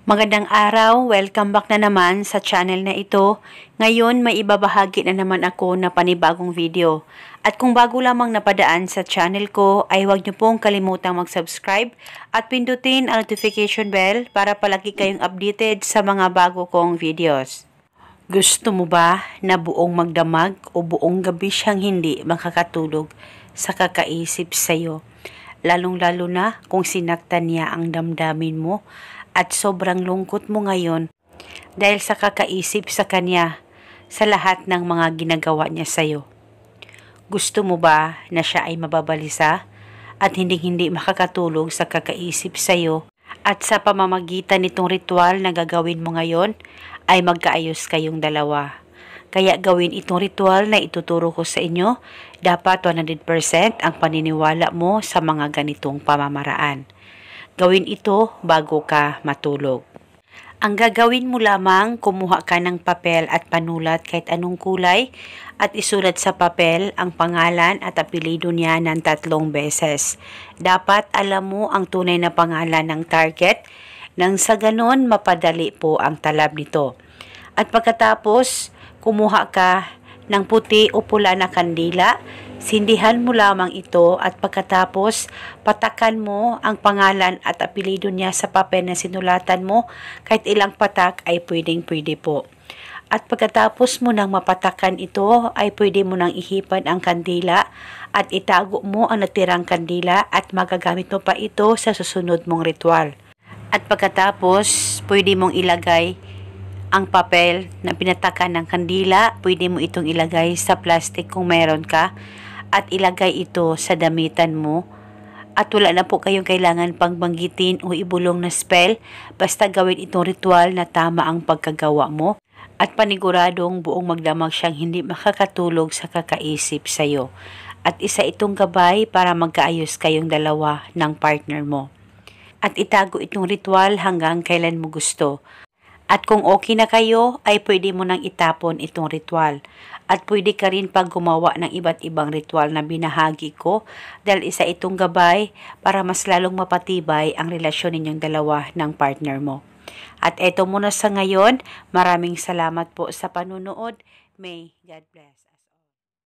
Magandang araw, welcome back na naman sa channel na ito. Ngayon may ibabahagi na naman ako na panibagong video. At kung bago lamang napadaan sa channel ko ay huwag niyo pong kalimutang mag-subscribe at pindutin ang notification bell para palagi kayong updated sa mga bago kong videos. Gusto mo ba na buong magdamag o buong gabi siyang hindi makakatulog sa kakaisip sa'yo? Lalong-lalo na kung sinaktan niya ang damdamin mo at sobrang lungkot mo ngayon dahil sa kakaisip sa kanya sa lahat ng mga ginagawa niya sa'yo. Gusto mo ba na siya ay mababalisa at hindi makakatulog sa kakaisip sa'yo at sa pamamagitan nitong ritual na gagawin mo ngayon ay magkaayos kayong dalawa? Kaya gawin itong ritual na ituturo ko sa inyo, dapat 100% ang paniniwala mo sa mga ganitong pamamaraan. Gawin ito bago ka matulog. Ang gagawin mo lamang, kumuha ka ng papel at panulat kahit anong kulay at isulat sa papel ang pangalan at apelyido niya ng 3 beses. Dapat alam mo ang tunay na pangalan ng target nang sa ganon mapadali po ang talab nito. At pagkatapos, kumuha ka ng puti o pula na kandila, sindihan mo lamang ito at pagkatapos patakan mo ang pangalan at apelyido niya sa papel na sinulatan mo, kahit ilang patak ay pwede po. At pagkatapos mo nang mapatakan ito ay pwede mo nang ihipan ang kandila at itago mo ang natirang kandila at magagamit mo pa ito sa susunod mong ritual. At pagkatapos pwede mong ilagay ang papel na pinatakan ng kandila, pwede mo itong ilagay sa plastic kung meron ka at ilagay ito sa damitan mo. At wala na po kayong kailangan pang banggitin o ibulong na spell, basta gawin itong ritual na tama ang pagkagawa mo at paniguradong buong magdamag siyang hindi makakatulog sa kakaisip sa'yo. At isa itong gabay para magkaayos kayong dalawa ng partner mo. At itago itong ritual hanggang kailan mo gusto. At kung okay na kayo, ay pwede mo nang itapon itong ritual. At pwede ka rin pag gumawa ng iba't ibang ritual na binahagi ko dahil isa itong gabay para mas lalong mapatibay ang relasyon ninyong dalawa ng partner mo. At eto muna sa ngayon, maraming salamat po sa panunood. May God bless.